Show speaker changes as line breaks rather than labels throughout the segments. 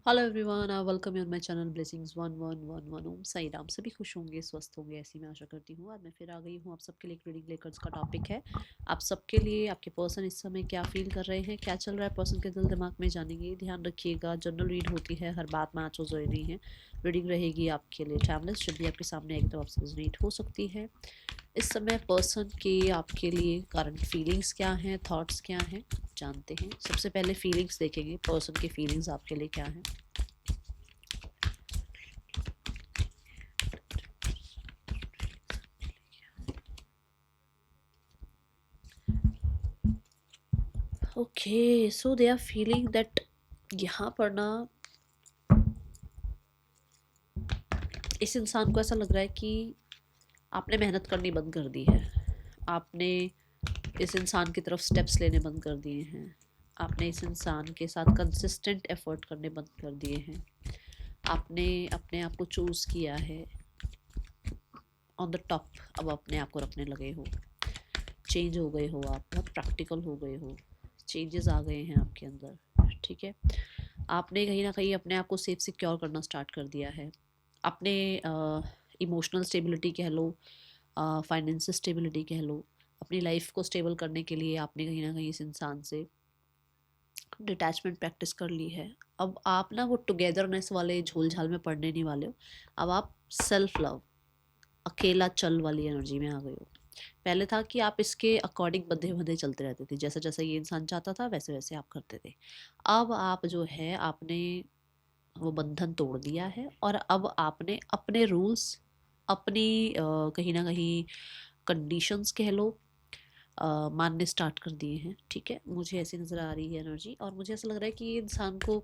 Hello everyone, I welcome you on my channel blessings 1111 ओम साई राम। सभी खुश होंगे, स्वस्थ होंगे, ऐसी मैं आशा करती हूँ। आज मैं फिर आ गई हूँ आप सबके लिए एक रीडिंग लेकर। उसका टॉपिक है आप सबके लिए आपके पर्सन इस समय क्या फील कर रहे हैं, क्या चल रहा है पर्सन के दिल दिमाग में, जानेंगे। ध्यान रखिएगा, जनरल रीड होती है, हर बात में आंचो जोए नहीं है। रीडिंग रहेगी आपके लिए टाइमलेस, जब भी आपके सामने आएगी तो आपसे रेजोनेट हो सकती है। इस समय पर्सन के आपके लिए करंट फीलिंग्स क्या हैं, थॉट्स क्या हैं, जानते हैं। सबसे पहले फीलिंग्स देखेंगे, पर्सन की फीलिंग्स आपके लिए क्या हैं। Okay, so they are feeling that यहाँ पर ना इस इंसान को ऐसा लग रहा है कि आपने मेहनत करनी बंद कर दी है। आपने इस इंसान की तरफ स्टेप्स लेने बंद कर दिए हैं। आपने इस इंसान के साथ कंसिस्टेंट एफर्ट करने बंद कर दिए हैं। आपने अपने आप को चूज़ किया है ऑन द टॉप। अब अपने आप को रखने लगे हो, चेंज हो गए हो, आप बहुत प्रैक्टिकल हो गए हो, चेंजेस आ गए हैं आपके अंदर। ठीक है, आपने कहीं ना कहीं अपने आप को सेफ सिक्योर करना स्टार्ट कर दिया है। अपने इमोशनल स्टेबिलिटी कह लो, फाइनेंशियल स्टेबिलिटी कह लो, अपनी लाइफ को स्टेबल करने के लिए आपने कहीं ना कहीं इस इंसान से डिटैचमेंट प्रैक्टिस कर ली है। अब आप ना वो टुगेदरनेस वाले झोल झाल में पड़ने नहीं वाले हो। अब आप सेल्फ लव, अकेला चल वाली एनर्जी में आ गए हो। पहले था कि आप इसके अकॉर्डिंग बंधे बंधे चलते रहते थे, जैसा जैसा ये इंसान चाहता था वैसे वैसे आप करते थे। अब आप जो है आपने वो बंधन तोड़ दिया है और अब आपने अपने रूल्स, अपनी कहीं ना कहीं कंडीशंस कह लो, मानने स्टार्ट कर दिए हैं। ठीक है, मुझे ऐसी नज़र आ रही है एनर्जी, और मुझे ऐसा लग रहा है कि ये इंसान को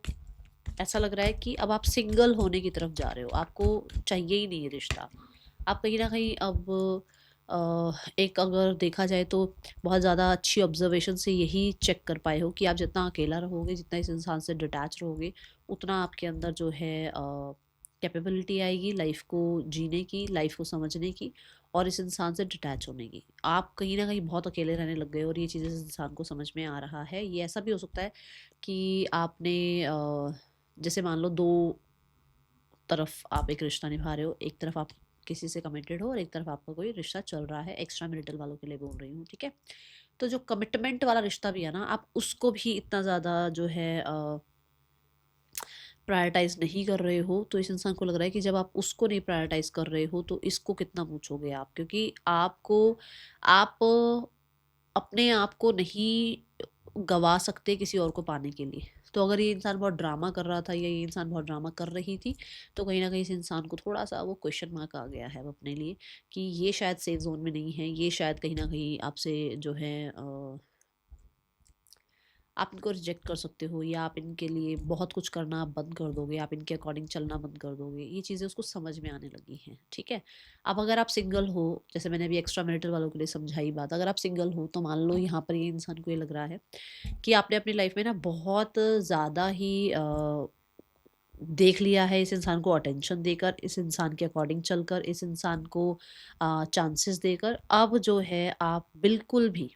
ऐसा लग रहा है कि अब आप सिंगल होने की तरफ जा रहे हो, आपको चाहिए ही नहीं ये रिश्ता। आप कहीं ना कहीं अब एक अगर देखा जाए तो बहुत ज़्यादा अच्छी ऑब्जर्वेशन से यही चेक कर पाए हो कि आप जितना अकेला रहोगे, जितना इस इंसान से डिटैच रहोगे, उतना आपके अंदर जो है कैपेबिलिटी आएगी लाइफ को जीने की, लाइफ को समझने की, और इस इंसान से डिटैच होने की। आप कहीं ना कहीं बहुत अकेले रहने लग गए और ये चीज़ें इस इंसान को समझ में आ रहा है। ये ऐसा भी हो सकता है कि आपने जैसे मान लो दो तरफ आप एक रिश्ता निभा रहे हो, एक तरफ आप किसी से कमिटेड हो और एक तरफ आपका कोई रिश्ता चल रहा है। एक्स्ट्रा मैरिटल वालों के लिए बोल रही हूँ, ठीक है। तो जो कमिटमेंट वाला रिश्ता भी है ना, आप उसको भी इतना ज़्यादा जो है प्रायोरिटाइज नहीं कर रहे हो। तो इस इंसान को लग रहा है कि जब आप उसको नहीं प्रायोरिटाइज कर रहे हो तो इसको कितना पूछोगे आप, क्योंकि आपको आप अपने आप को नहीं गवा सकते किसी और को पाने के लिए। तो अगर ये इंसान बहुत ड्रामा कर रहा था या ये इंसान बहुत ड्रामा कर रही थी, तो कहीं ना कहीं इस इंसान को थोड़ा सा वो क्वेश्चन मार्क आ गया है अब अपने लिए कि ये शायद सेफ जोन में नहीं है। ये शायद कहीं ना कहीं आपसे जो है आप इनको रिजेक्ट कर सकते हो, या आप इनके लिए बहुत कुछ करना बंद कर दोगे, आप इनके अकॉर्डिंग चलना बंद कर दोगे। ये चीज़ें उसको समझ में आने लगी हैं। ठीक है, अब अगर आप सिंगल हो, जैसे मैंने अभी एक्स्ट्रा मैरिटल वालों के लिए समझाई बात, अगर आप सिंगल हो तो मान लो यहाँ पर ये इंसान को ये लग रहा है कि आपने अपनी लाइफ में ना बहुत ज़्यादा ही देख लिया है इस इंसान को, अटेंशन देकर, इस इंसान के अकॉर्डिंग चलकर, इस इंसान को चांसेस देकर। अब जो है आप बिल्कुल भी,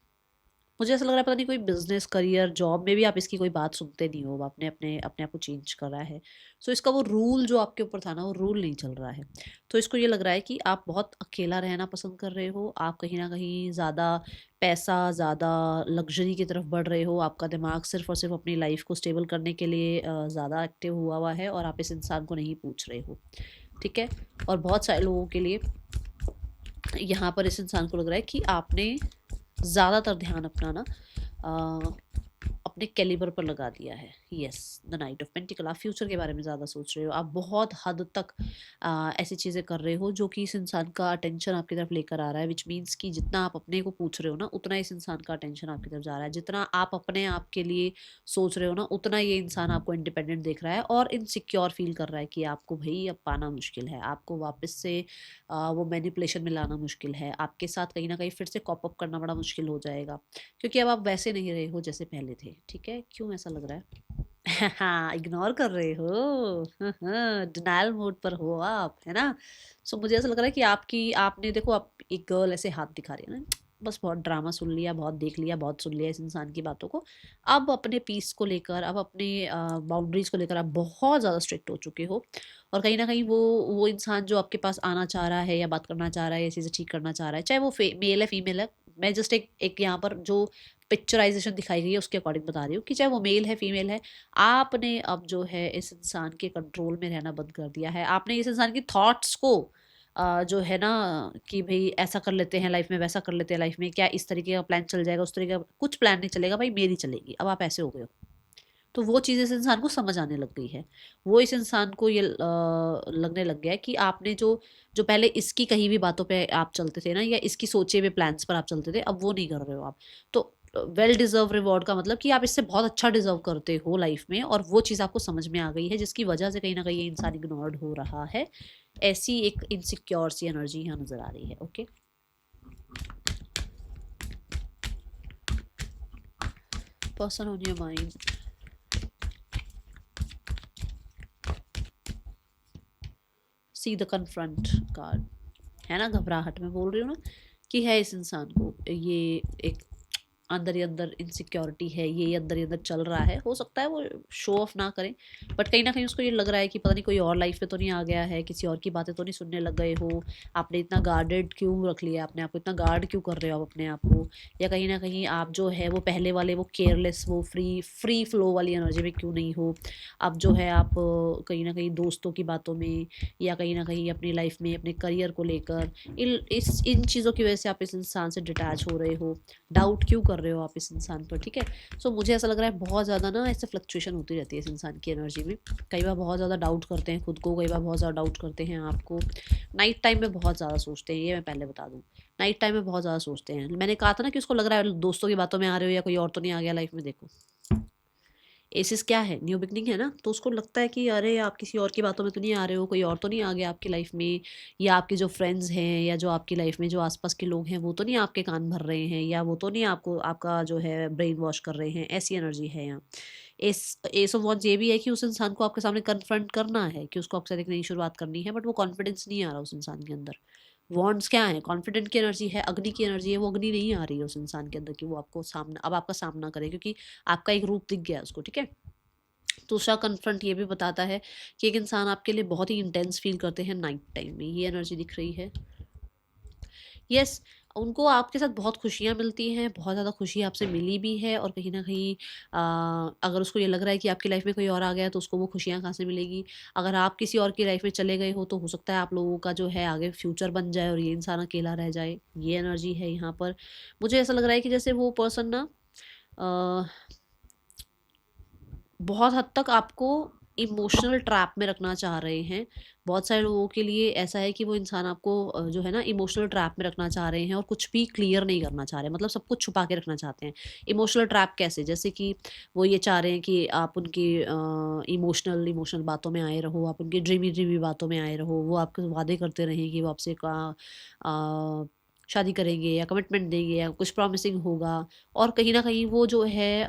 मुझे ऐसा लग रहा है पता नहीं कोई बिजनेस करियर जॉब में भी आप इसकी कोई बात सुनते नहीं हो। आपने अपने अपने आप को चेंज करा है। सो इसका वो रूल जो आपके ऊपर था ना, वो रूल नहीं चल रहा है। तो इसको ये लग रहा है कि आप बहुत अकेला रहना पसंद कर रहे हो। आप कहीं ना कहीं ज़्यादा पैसा, ज़्यादा लग्जरी की तरफ बढ़ रहे हो। आपका दिमाग सिर्फ और सिर्फ अपनी लाइफ को स्टेबल करने के लिए ज़्यादा एक्टिव हुआ हुआ है, और आप इस इंसान को नहीं पूछ रहे हो। ठीक है, और बहुत सारे लोगों के लिए यहाँ पर इस इंसान को लग रहा है कि आपने ज़्यादातर ध्यान अपना ना अपने कैलिबर पर लगा दिया है। Yes, the night of pentacle, आप फ्यूचर के बारे में ज़्यादा सोच रहे हो। आप बहुत हद तक ऐसी चीज़ें कर रहे हो जो कि इस इंसान का अटेंशन आपकी तरफ लेकर आ रहा है, विच मीन्स कि जितना आप अपने को पूछ रहे हो ना, उतना इस इंसान का अटेंशन आपकी तरफ जा रहा है। जितना आप अपने आप के लिए सोच रहे हो ना, उतना ये इंसान आपको इंडिपेंडेंट देख रहा है और इनसिक्योर फील कर रहा है कि आपको भाई अब पाना मुश्किल है, आपको वापस से वो मैनिपुलेशन में लाना मुश्किल है, आपके साथ कहीं ना कहीं फिर से कॉप अप करना बड़ा मुश्किल हो जाएगा, क्योंकि अब आप वैसे नहीं रहे हो जैसे पहले थे। ठीक है, क्यों ऐसा लग रहा है? हाँ, इग्नोर कर रहे हो, डिनायल मोड पर हो आप, है ना। सो मुझे ऐसा लग रहा है कि आपकी आपने देखो, आप एक गर्ल ऐसे हाथ दिखा रही है ना, बस बहुत ड्रामा सुन लिया, बहुत देख लिया, बहुत सुन लिया इस इंसान की बातों को। अब अपने पीस को लेकर, अब अपने बाउंड्रीज़ को लेकर आप बहुत ज़्यादा स्ट्रिक्ट हो चुके हो, और कहीं न कहीं वो इंसान जो आपके पास आना चाह रहा है या बात करना चाह रहा है या चीज़ें ठीक करना चाह रहा है, चाहे वो मेल है, फीमेल है, मैं जस्ट एक यहाँ पर जो पिक्चराइज़ेशन दिखाई गई है उसके अकॉर्डिंग बता रही हूँ कि चाहे वो मेल है, फीमेल है, आपने अब जो है इस इंसान के कंट्रोल में रहना बंद कर दिया है। आपने इस इंसान की थॉट्स को जो है ना कि भई ऐसा कर लेते हैं लाइफ में, वैसा कर लेते हैं लाइफ में, क्या इस तरीके का प्लान चल जाएगा, उस तरीके का कुछ प्लान नहीं चलेगा भाई, मेरी चलेगी। अब आप ऐसे हो गए हो। तो वो चीज़ इस इंसान को समझ आने लग गई है। वो इस इंसान को ये लगने लग गया है कि आपने जो जो पहले इसकी कही हुई बातों पे आप चलते थे ना, या इसकी सोचे हुए प्लान्स पर आप चलते थे, अब वो नहीं कर रहे हो आप। तो वेल डिज़र्व रिवॉर्ड का मतलब कि आप इससे बहुत अच्छा डिज़र्व करते हो लाइफ में, और वो चीज़ आपको समझ में आ गई है, जिसकी वजह से कहीं न कहीं ये इंसान इग्नोर्ड हो रहा है। ऐसी एक इनसिक्योर सी एनर्जी यहाँ नज़र आ रही है। Okay, person on your mind, see the confront card, है ना, घबराहट में बोल रही हूँ ना कि है इस इंसान को ये एक अंदर ही अंदर इनसिक्योरिटी है, ये अंदर ही अंदर चल रहा है। हो सकता है वो शो ऑफ ना करें, बट कहीं ना कहीं उसको ये लग रहा है कि पता नहीं कोई और लाइफ में तो नहीं आ गया है, किसी और की बातें तो नहीं सुनने लग गए हो, आपने इतना गार्डेड क्यों रख लिया अपने आप को, इतना गार्ड क्यों कर रहे हो आप अपने आप को, या कहीं ना कहीं आप जो है वो पहले वाले वो केयरलेस, वो फ्री फ्लो वाली एनर्जी में क्यों नहीं हो। अब जो है आप कहीं ना कहीं दोस्तों की बातों में, या कहीं ना कहीं अपनी लाइफ में अपने करियर को लेकर इन चीज़ों की वजह से आप इस इंसान से डिटैच हो रहे हो, डाउट क्यों कर रहे हो आप इस इंसान पर। ठीक है, सो मुझे ऐसा लग रहा है बहुत ज़्यादा ना ऐसे फ्लक्चुएशन होती रहती है इस इंसान की एनर्जी में। कई बार बहुत ज़्यादा डाउट करते हैं खुद को, कई बार बहुत ज़्यादा डाउट करते हैं आपको। नाइट टाइम में बहुत ज़्यादा सोचते हैं, ये मैं पहले बता दूँ। नाइट टाइम में बहुत ज़्यादा सोचते हैं। मैंने कहा था ना कि उसको लग रहा है दोस्तों की बातों में आ रहे हो, या कोई और तो नहीं आ गया लाइफ में। देखो एसिस क्या है, न्यू बिगनिंग है ना, तो उसको लगता है कि अरे आप किसी और की बातों में तो नहीं आ रहे हो, कोई और तो नहीं आ गया आपकी लाइफ में, या आपके जो फ्रेंड्स हैं या जो आपकी लाइफ में जो आसपास के लोग हैं वो तो नहीं आपके कान भर रहे हैं, या वो तो नहीं आपको आपका जो है ब्रेन वॉश कर रहे हैं। ऐसी एनर्जी है यहाँ। एस ऑफ वॉन्ट्स ये भी है कि उस इंसान को आपके सामने कन्फ्रंट करना है, कि उसको आपके साथ एक नई शुरुआत करनी है, बट वो कॉन्फिडेंस नहीं आ रहा उस इंसान के अंदर। वॉन्ट्स क्या है, कॉन्फिडेंट की एनर्जी है, अग्नि की एनर्जी है, वो अग्नि नहीं आ रही है उस इंसान के अंदर कि वो आपको सामना, अब आपका सामना करे, क्योंकि आपका एक रूप दिख गया उसको। ठीक है, दूसरा कन्फ्रंट ये भी बताता है कि एक इंसान आपके लिए बहुत ही इंटेंस फील करते हैं नाइट टाइम में, ये एनर्जी दिख रही है। यस, उनको आपके साथ बहुत खुशियाँ मिलती हैं, बहुत ज़्यादा खुशी आपसे मिली भी है, और कहीं न कहीं अगर उसको ये लग रहा है कि आपकी लाइफ में कोई और आ गया है तो उसको वो खुशियाँ कहाँ से मिलेगी। अगर आप किसी और की लाइफ में चले गए हो तो हो सकता है आप लोगों का जो है आगे फ्यूचर बन जाए और ये इंसान अकेला रह जाए। ये एनर्जी है यहाँ पर। मुझे ऐसा लग रहा है कि जैसे वो पर्सन ना अ बहुत हद तक आपको इमोशनल ट्रैप में रखना चाह रहे हैं। बहुत सारे लोगों के लिए ऐसा है कि वो इंसान आपको जो है ना इमोशनल ट्रैप में रखना चाह रहे हैं, और कुछ भी क्लियर नहीं करना चाह रहे हैं, मतलब सब कुछ छुपा के रखना चाहते हैं। इमोशनल ट्रैप कैसे, जैसे कि वो ये चाह रहे हैं कि आप उनकी इमोशनल इमोशनल बातों में आए रहो, आप उनकी ड्रीमी ड्रीमी बातों में आए रहो, वो आपके वादे करते रहें कि वो आपसे शादी करेंगे या कमिटमेंट देंगे या कुछ प्रॉमिसिंग होगा, और कहीं ना कहीं वो जो है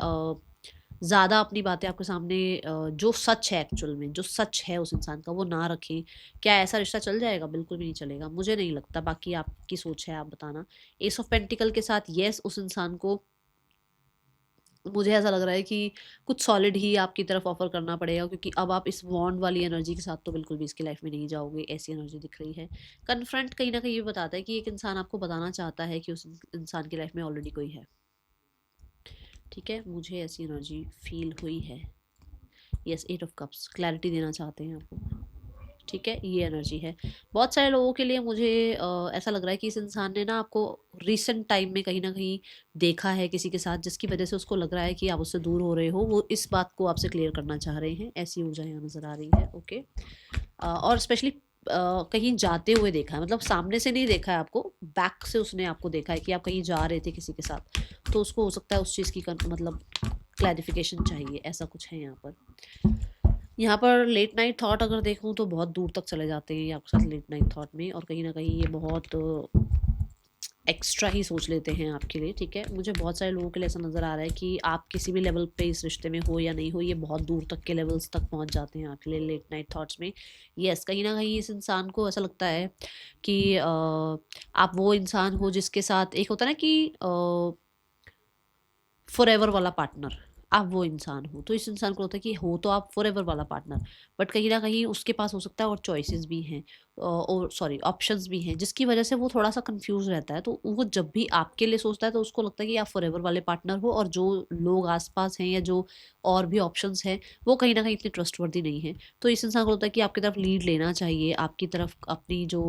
ज़्यादा अपनी बातें आपके सामने जो सच है, एक्चुअल में जो सच है उस इंसान का, वो ना रखें। क्या ऐसा रिश्ता चल जाएगा? बिल्कुल भी नहीं चलेगा, मुझे नहीं लगता। बाकी आपकी सोच है, आप बताना। एस ऑफ पेंटिकल के साथ येस, उस इंसान को मुझे ऐसा लग रहा है कि कुछ सॉलिड ही आपकी तरफ ऑफर करना पड़ेगा, क्योंकि अब आप इस बॉन्ड वाली एनर्जी के साथ तो बिल्कुल भी इसकी लाइफ में नहीं जाओगे। ऐसी एनर्जी दिख रही है। कन्फ्रंट कहीं ना कहीं ये बताता है कि एक इंसान आपको बताना चाहता है कि उस इंसान की लाइफ में ऑलरेडी कोई है। ठीक है, मुझे ऐसी एनर्जी फील हुई है। यस, 8 ऑफ कप्स क्लैरिटी देना चाहते हैं आपको। ठीक है, ये एनर्जी है। बहुत सारे लोगों के लिए मुझे ऐसा लग रहा है कि इस इंसान ने ना आपको रिसेंट टाइम में कहीं ना कहीं देखा है किसी के साथ, जिसकी वजह से उसको लग रहा है कि आप उससे दूर हो रहे हो। वो इस बात को आपसे क्लियर करना चाह रहे हैं। ऐसी ऊर्जा यहाँ नज़र आ रही है। ओके, और स्पेशली कहीं जाते हुए देखा है, मतलब सामने से नहीं देखा है आपको, बैक से उसने आपको देखा है कि आप कहीं जा रहे थे किसी के साथ, तो उसको हो सकता है उस चीज़ की मतलब क्लैरिफिकेशन चाहिए। ऐसा कुछ है यहाँ पर। यहाँ पर लेट नाइट थॉट अगर देखूँ तो बहुत दूर तक चले जाते हैं ये आपके साथ लेट नाइट थॉट में, और कहीं ना कहीं ये बहुत एक्स्ट्रा ही सोच लेते हैं आपके लिए, ठीक है। मुझे बहुत सारे लोगों के लिए ऐसा नज़र आ रहा है कि आप किसी भी लेवल पे इस रिश्ते में हो या नहीं हो, ये बहुत दूर तक के लेवल्स तक पहुंच जाते हैं आपके लिए लेट नाइट थॉट्स में। यस, कहीं ना कहीं इस इंसान को ऐसा लगता है कि आप वो इंसान हो जिसके साथ एक होता है ना कि फॉर एवर वाला पार्टनर, आप वो इंसान हो। तो इस इंसान को होता है कि हो तो आप फॉर एवर वाला पार्टनर, बट कहीं ना कहीं उसके पास हो सकता है और चॉइसेस भी हैं, और सॉरी ऑप्शंस भी हैं, जिसकी वजह से वो थोड़ा सा कंफ्यूज रहता है। तो वो जब भी आपके लिए सोचता है तो उसको लगता है कि आप फॉर एवर वाले पार्टनर हो, और जो लोग आसपास हैं या जो और भी ऑप्शंस हैं वो कहीं ना कहीं इतने ट्रस्टवर्दी नहीं है। तो इस इंसान को लगता है कि आपकी तरफ लीड लेना चाहिए, आपकी तरफ अपनी जो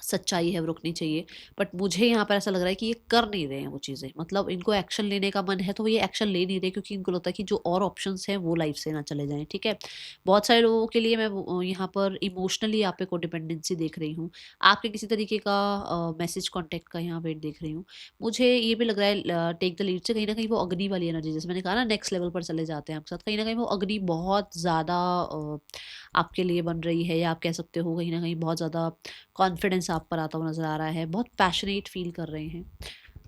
सच्चाई है वो रुकनी चाहिए। बट मुझे यहाँ पर ऐसा लग रहा है कि ये कर नहीं रहे हैं वो चीज़ें, मतलब इनको एक्शन लेने का मन है तो वो ये एक्शन ले नहीं रहे, क्योंकि इनको लगता है कि जो और ऑप्शंस हैं वो लाइफ से ना चले जाएं, ठीक है। बहुत सारे लोगों के लिए मैं यहाँ पर इमोशनली आप पे को डिपेंडेंसी देख रही हूँ, आपके किसी तरीके का मैसेज कॉन्टेक्ट का यहाँ वेट देख रही हूँ। मुझे ये भी लग रहा है टेक द लीड से कहीं ना कहीं वो अग्नि वाली एनर्जी, जैसे मैंने कहा ना नेक्स्ट लेवल पर चले जाते हैं आपके साथ, कहीं ना कहीं वो अग्नि बहुत ज़्यादा आपके लिए बन रही है, या आप कह सकते हो कहीं ना कहीं बहुत ज़्यादा कॉन्फिडेंस आप पर आता हुआ नज़र आ रहा है, बहुत पैशनेट फील कर रहे हैं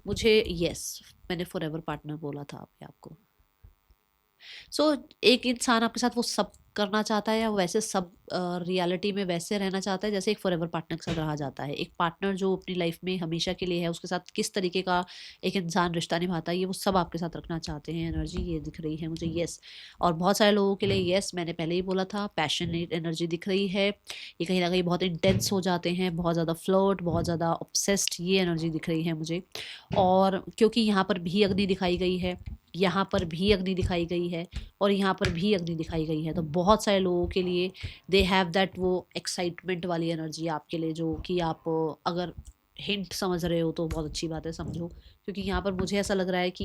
मुझे। यस, मैंने फॉर एवर पार्टनर बोला था अभी आपको। सो एक इंसान आपके साथ वो सब करना चाहता है, या वैसे सब रियलिटी में वैसे रहना चाहता है जैसे एक फॉरएवर पार्टनर के साथ रहा जाता है। एक पार्टनर जो अपनी लाइफ में हमेशा के लिए है, उसके साथ किस तरीके का एक इंसान रिश्ता निभाता है, ये वो सब आपके साथ रखना चाहते हैं। एनर्जी ये दिख रही है मुझे, यस। और बहुत सारे लोगों के लिए यस, मैंने पहले ही बोला था, पैशनेट एनर्जी दिख रही है। ये कहीं ना कहीं बहुत इंटेंस हो जाते हैं, बहुत ज़्यादा फ्लर्ट, बहुत ज़्यादा ऑब्सेस्ड, ये एनर्जी दिख रही है मुझे। और क्योंकि यहाँ पर भी अग्नि दिखाई गई है, यहाँ पर भी अग्नि दिखाई गई है, और यहाँ पर भी अग्नि दिखाई गई है, तो बहुत सारे लोगों के लिए दे हैव दैट वो एक्साइटमेंट वाली एनर्जी आपके लिए, जो कि आप अगर हिंट समझ रहे हो तो बहुत अच्छी बात है, समझो। क्योंकि यहाँ पर मुझे ऐसा लग रहा है कि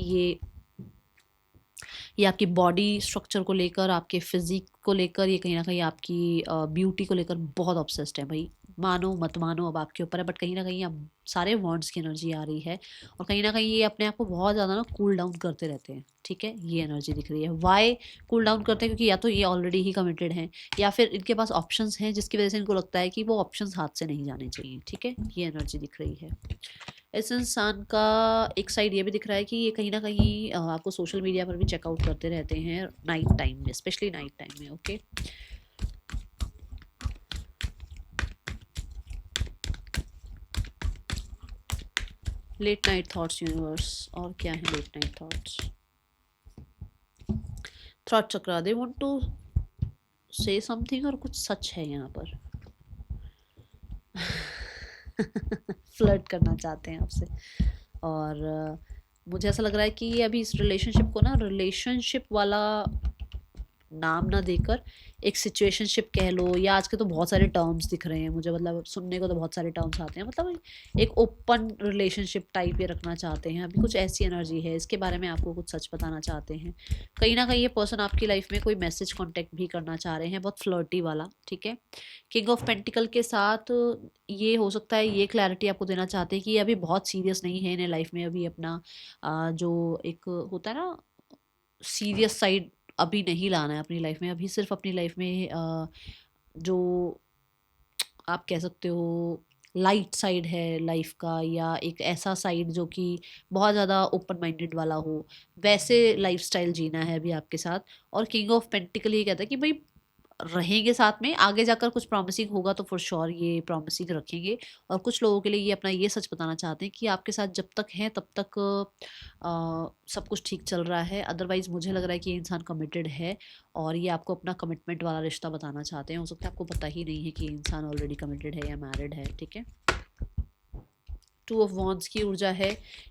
ये आपकी बॉडी स्ट्रक्चर को लेकर, आपके फिजिक को लेकर, ये कहीं ना कहीं आपकी ब्यूटी को लेकर बहुत ऑब्सेस्ड है भाई। मानो मत मानो अब आपके ऊपर है, बट कहीं ना कहीं अब सारे वर्ड्स की एनर्जी आ रही है, और कहीं ना कहीं ये अपने आप को बहुत ज़्यादा ना कूल डाउन करते रहते हैं, ठीक है। ये एनर्जी दिख रही है। वाई कूल डाउन करते हैं? क्योंकि या तो ये ऑलरेडी ही कमिटेड हैं, या फिर इनके पास ऑप्शंस हैं जिसकी वजह से इनको लगता है कि वो ऑप्शंस हाथ से नहीं जाने चाहिए, ठीक है। ये एनर्जी दिख रही है। इस इंसान का एक साइड ये भी दिख रहा है कि ये कहीं ना कहीं आपको सोशल मीडिया पर भी चेकआउट करते रहते हैं नाइट टाइम में, स्पेशली नाइट टाइम में, okay. Late night thoughts universe, और क्या है late night thoughts? Throat chakra, they want to say something, और कुछ सच है यहाँ पर। फ्लर्ट करना चाहते हैं आपसे, और मुझे ऐसा लग रहा है कि ये अभी इस रिलेशनशिप को ना रिलेशनशिप वाला नाम ना देकर एक सिचुएशनशिप कह लो, या आज के तो बहुत सारे टर्म्स दिख रहे हैं मुझे, मतलब सुनने को तो बहुत सारे टर्म्स आते हैं, मतलब एक ओपन रिलेशनशिप टाइप ये रखना चाहते हैं। अभी कुछ ऐसी एनर्जी है, इसके बारे में आपको कुछ सच बताना चाहते हैं। कहीं ना कहीं ये पर्सन आपकी लाइफ में कोई मैसेज कॉन्टेक्ट भी करना चाह रहे हैं, बहुत फ्लर्टी वाला, ठीक है। किंग ऑफ पेंटिकल के साथ ये हो सकता है ये क्लैरिटी आपको देना चाहते हैं कि ये अभी बहुत सीरियस नहीं है इन्हें लाइफ में, अभी अपना जो एक होता है ना सीरियस साइड अभी नहीं लाना है अपनी लाइफ में। अभी सिर्फ अपनी लाइफ में जो आप कह सकते हो लाइट साइड है लाइफ का, या एक ऐसा साइड जो कि बहुत ज़्यादा ओपन माइंडेड वाला हो, वैसे लाइफस्टाइल जीना है अभी आपके साथ। और किंग ऑफ पेंटिकल ये कहता है कि भाई रहेंगे साथ में, आगे जाकर कुछ प्रॉमिसिंग होगा तो फॉर श्योर ये प्रॉमिसिंग रखेंगे। और कुछ लोगों के लिए ये अपना ये सच बताना चाहते हैं कि आपके साथ जब तक हैं तब तक सब कुछ ठीक चल रहा है, अदरवाइज मुझे लग रहा है कि ये इंसान कमिटेड है, और ये आपको अपना कमिटमेंट वाला रिश्ता बताना चाहते हैं। हो सकता है आपको पता ही नहीं है कि ये इंसान ऑलरेडी कमिटेड है या मैरिड है, ठीक है। टू ऑफ वॉन्ड्स की ऊर्जा है।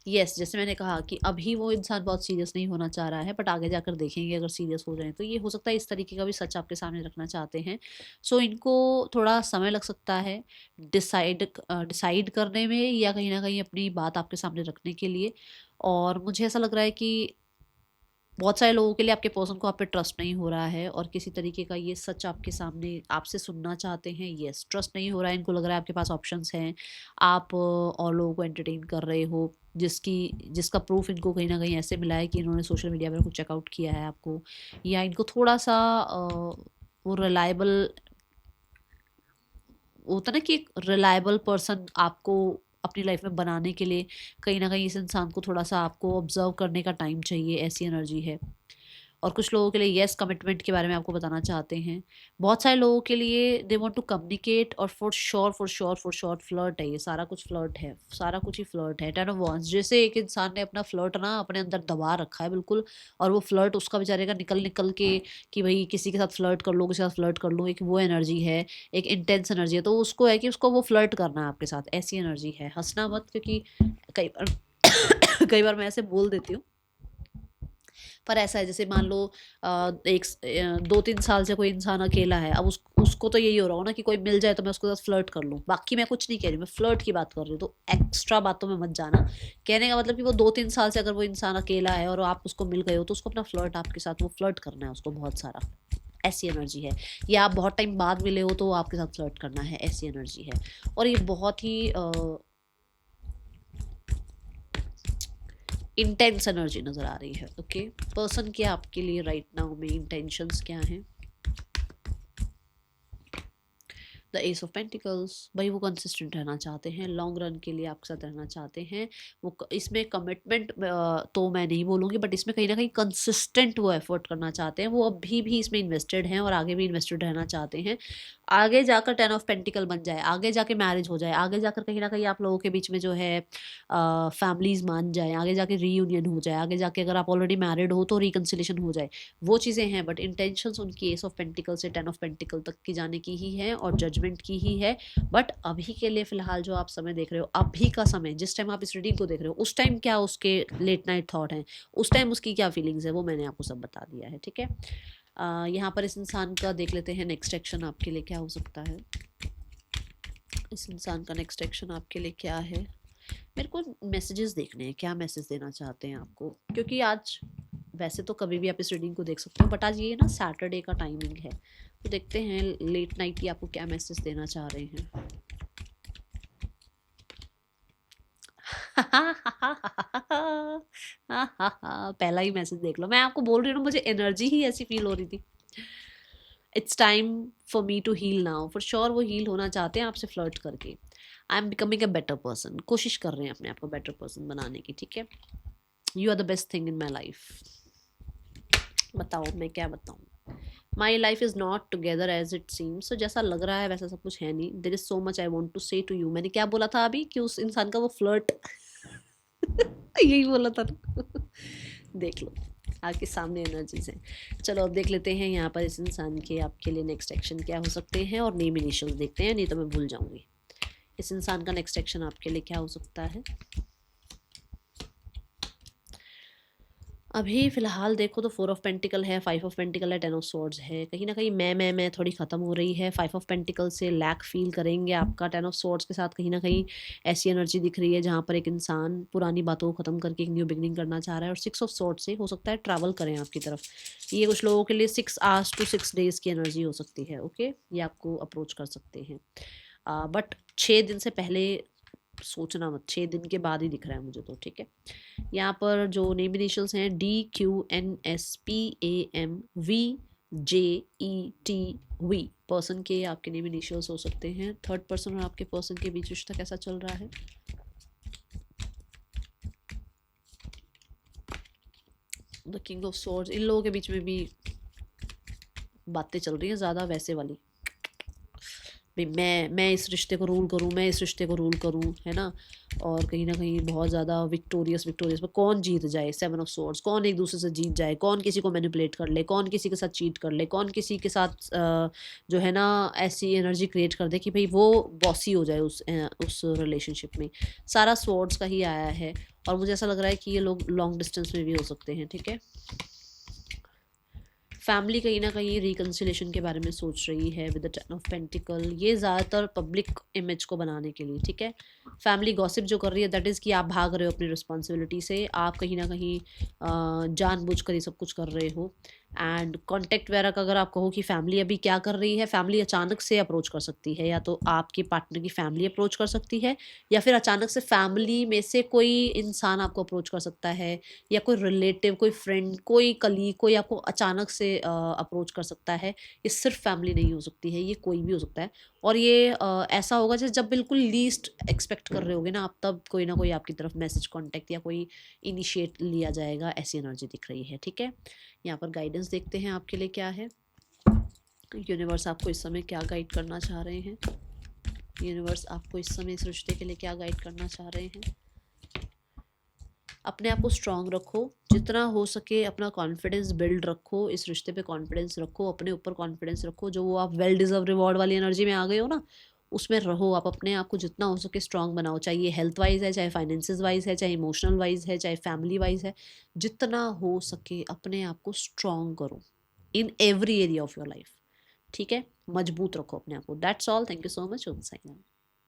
यस, जैसे मैंने कहा कि अभी वो इंसान बहुत सीरियस नहीं होना चाह रहा है, बट आगे जाकर देखेंगे अगर सीरियस हो जाए तो। ये हो सकता है इस तरीके का भी सच आपके सामने रखना चाहते हैं। सो इनको थोड़ा समय लग सकता है डिसाइड करने में, या कहीं ना कहीं अपनी बात आपके सामने रखने के लिए। और मुझे ऐसा लग रहा है कि बहुत सारे लोगों के लिए आपके पर्सन को आप पे ट्रस्ट नहीं हो रहा है, और किसी तरीके का ये सच आपके सामने आपसे सुनना चाहते हैं। यस, ट्रस्ट नहीं हो रहा है, इनको लग रहा है आपके पास ऑप्शंस हैं, आप और लोगों को एंटरटेन कर रहे हो, जिसका प्रूफ इनको कहीं ना कहीं ऐसे मिला है कि इन्होंने सोशल मीडिया पर कुछ चेकआउट किया है आपको, या इनको थोड़ा सा वो रिलायबल होता ना कि एक रिलायबल पर्सन आपको अपनी लाइफ में बनाने के लिए कहीं ना कहीं इस इंसान को थोड़ा सा आपको ऑब्जर्व करने का टाइम चाहिए, ऐसी एनर्जी है। और कुछ लोगों के लिए येस कमिटमेंट के बारे में आपको बताना चाहते हैं। बहुत सारे लोगों के लिए दे वांट टू कम्युनिकेट, और फॉर श्योर फ्लर्ट है, ये सारा कुछ फ्लर्ट है, सारा कुछ ही फ्लर्ट है। टेन ऑफ वांड्स, जैसे एक इंसान ने अपना फ्लर्ट ना अपने अंदर दबा रखा है बिल्कुल, और वो फ्लर्ट उसका बेचारे का निकल निकल के कि भाई किसी के साथ फ्लर्ट कर लो, किसी के साथ फ्लर्ट कर लो, एक वो एनर्जी है, एक इंटेंस एनर्जी है। तो उसको है कि उसको वो फ्लर्ट करना है आपके साथ, ऐसी एनर्जी है। हंसना मत, क्योंकि कई बार कई बार मैं ऐसे बोल देती हूँ, पर ऐसा है जैसे मान लो 2-3 साल से कोई इंसान अकेला है, अब उसको तो यही हो रहा हो ना कि कोई मिल जाए तो मैं उसके साथ फ्लर्ट कर लूँ। बाकी मैं कुछ नहीं कह रही, मैं फ्लर्ट की बात कर रही हूँ, तो एक्स्ट्रा बातों में मत जाना। कहने का मतलब कि वो 2-3 साल से अगर वो इंसान अकेला है और आप उसको मिल गए हो, तो उसको अपना फ्लर्ट आपके साथ वो फ्लर्ट करना है उसको बहुत सारा, ऐसी एनर्जी है। या आप बहुत टाइम बाद मिले हो तो आपके साथ फ्लर्ट करना है, ऐसी एनर्जी है। और ये बहुत ही इंटेंस एनर्जी नज़र आ रही है। ओके, पर्सन के आपके लिए राइट नाउ में इंटेंशंस क्या हैं? द एस ऑफ पेंटिकल्स, भाई वो कंसिस्टेंट रहना चाहते हैं, लॉन्ग रन के लिए आपके साथ रहना चाहते हैं। वो इसमें कमिटमेंट तो मैं नहीं बोलूँगी, बट इसमें कहीं ना कहीं कंसिस्टेंट वो एफर्ट करना चाहते हैं। वो अभी भी इसमें इन्वेस्टेड हैं और आगे भी इन्वेस्टेड रहना चाहते हैं। आगे जाकर 10 ऑफ पेंटिकल बन जाए, आगे जाके मैरिज हो जाए, आगे जाकर कहीं ना कहीं आप लोगों के बीच में जो है फैमिलीज मान जाए, आगे जाके रीयूनियन हो जाए, आगे जाके अगर आप ऑलरेडी मैरिड हो तो रिकन्सिलेशन हो जाए, वो चीज़ें हैं। बट इंटेंशंस उनकी एस ऑफ पेंटिकल से 10 ऑफ पेंटिकल तक की जाने की ही है और जजमेंट की ही है। बट अभी के लिए फिलहाल जो आप समय देख रहे हो, अभी का समय जिस टाइम आप इस रीडिंग को देख रहे हो, उस टाइम क्या उसके लेट नाइट थॉट हैं, उस टाइम उसकी क्या फीलिंग्स है, वो मैंने आपको सब बता दिया है। ठीक है, यहाँ पर इस इंसान का देख लेते हैं नेक्स्ट एक्शन आपके लिए क्या हो सकता है। इस इंसान का नेक्स्ट एक्शन आपके लिए क्या है? मेरे को मैसेजेस देखने हैं, क्या मैसेज देना चाहते हैं आपको, क्योंकि आज वैसे तो कभी भी आप इस रीडिंग को देख सकते हो, बट आज ये ना सैटरडे का टाइमिंग है, तो देखते हैं लेट नाइट की आपको क्या मैसेज देना चाह रहे हैं। पहला ही मैसेज देख लो, मैं आपको बोल रही हूँ, मुझे एनर्जी ही ऐसी फील हो रही थी। It's time for me to heal now. For sure वो हील होना चाहते हैं आपसे फ्लर्ट करके। I am becoming a better person, कोशिश कर रहे हैं अपने आप को बेटर पर्सन बनाने की। ठीक है, you are the best thing in my life. बताओ मैं क्या बताऊँ? My life is not together as it seems. तो जैसा लग रहा है वैसा सब कुछ है नहीं। There is so much I want to say to you. मैंने क्या बोला था अभी कि उस इंसान का वो फ्लर्ट यही बोला था ना। देख लो आपके सामने एनर्जीज हैं। चलो अब देख लेते हैं यहाँ पर इस इंसान के आपके लिए नेक्स्ट एक्शन क्या हो सकते हैं, और नेम इनिशियल्स देखते हैं, नहीं तो मैं भूल जाऊंगी। इस इंसान का नेक्स्ट एक्शन आपके लिए क्या हो सकता है? अभी फ़िलहाल देखो तो 4 ऑफ पेंटिकल है, 5 ऑफ पेंटिकल है, 10 ऑफ स्वॉर्ड्स है। कहीं ना कहीं मैं थोड़ी ख़त्म हो रही है। 5 ऑफ पेंटिकल से लैक फील करेंगे आपका। 10 ऑफ स्वॉर्ड्स के साथ कहीं ना कहीं ऐसी एनर्जी दिख रही है जहाँ पर एक इंसान पुरानी बातों को ख़त्म करके एक न्यू बिगनिंग करना चाह रहा है। और 6 ऑफ स्वॉर्ड्स से हो सकता है ट्रैवल करें आपकी तरफ। ये कुछ लोगों के लिए 6 आवर्स टू 6 डेज़ की एनर्जी हो सकती है। ओके, ये आपको अप्रोच कर सकते हैं, बट 6 दिन से पहले सोचना मत, 6 दिन के बाद ही दिख रहा है मुझे तो। ठीक है, यहाँ पर जो नेम इनिशियल्स हैं DQNSPAMVJETV, पर्सन के आपके नेम इनिशियल्स हो सकते हैं। थर्ड पर्सन और आपके पर्सन के बीच रिश्ता कैसा चल रहा है? द किंग ऑफ स्वॉर्ड्स, इन लोगों के बीच में भी बातें चल रही हैं ज़्यादा वैसे वाली, भाई मैं इस रिश्ते को रूल करूँ, मैं इस रिश्ते को रूल करूँ, है ना। और कहीं ना कहीं बहुत ज़्यादा विक्टोरियस पर कौन जीत जाए। 7 ऑफ स्वॉर्ड्स, कौन एक दूसरे से जीत जाए, कौन किसी को मैनिपुलेट कर ले, कौन किसी के साथ चीट कर ले, कौन किसी के साथ जो है ना ऐसी एनर्जी क्रिएट कर दे कि भाई वो बॉसी हो जाए उस रिलेशनशिप में। सारा स्वॉर्ड्स का ही आया है, और मुझे ऐसा लग रहा है कि ये लोग लॉन्ग डिस्टेंस में भी हो सकते हैं। ठीक है, फैमिली कहीं ना कहीं रिकन्सिलेशन के बारे में सोच रही है विद द 10 ऑफ पेंटिकल। ये ज़्यादातर पब्लिक इमेज को बनाने के लिए। ठीक है, फैमिली गॉसिप जो कर रही है दैट इज़ कि आप भाग रहे हो अपनी रिस्पॉन्सिबिलिटी से, आप कहीं ना कहीं जानबूझकर ये सब कुछ कर रहे हो। एंड कॉन्टेक्ट वगैरह का अगर आप कहो कि फैमिली अभी क्या कर रही है, फैमिली अचानक से अप्रोच कर सकती है, या तो आपके पार्टनर की फैमिली अप्रोच कर सकती है, या फिर अचानक से फैमिली में से कोई इंसान आपको अप्रोच कर सकता है, या कोई रिलेटिव, कोई फ्रेंड, कोई कलीग, कोई आपको अचानक से अप्रोच कर सकता है। ये सिर्फ फैमिली नहीं हो सकती है, ये कोई भी हो सकता है। और ये ऐसा होगा जब बिल्कुल लीस्ट एक्सपेक्ट कर रहे होगे ना आप, तब कोई ना कोई आपकी तरफ मैसेज, कॉन्टैक्ट या कोई इनिशिएट लिया जाएगा, ऐसी एनर्जी दिख रही है। ठीक है, यहाँ पर गाइडेंस देखते हैं आपके लिए क्या है। यूनिवर्स आपको इस समय क्या गाइड करना चाह रहे हैं? यूनिवर्स आपको इस समय इस रिश्ते के लिए क्या गाइड करना चाह रहे हैं? अपने आप को स्ट्रांग रखो, जितना हो सके अपना कॉन्फिडेंस बिल्ड रखो, इस रिश्ते पे कॉन्फिडेंस रखो, अपने ऊपर कॉन्फिडेंस रखो। जो वो आप वेल डिजर्व रिवॉर्ड वाली एनर्जी में आ गए हो ना, उसमें रहो। आप अपने आप को जितना हो सके स्ट्रांग बनाओ, चाहे ये हेल्थ वाइज है, चाहे फाइनेंसिस वाइज है, चाहे इमोशनल वाइज है, चाहे फैमिली वाइज है। जितना हो सके अपने आप को स्ट्रांग करो in every area of your life. ठीक है, मजबूत रखो अपने आप को। That's all. Thank you so much. Om Sai Ram.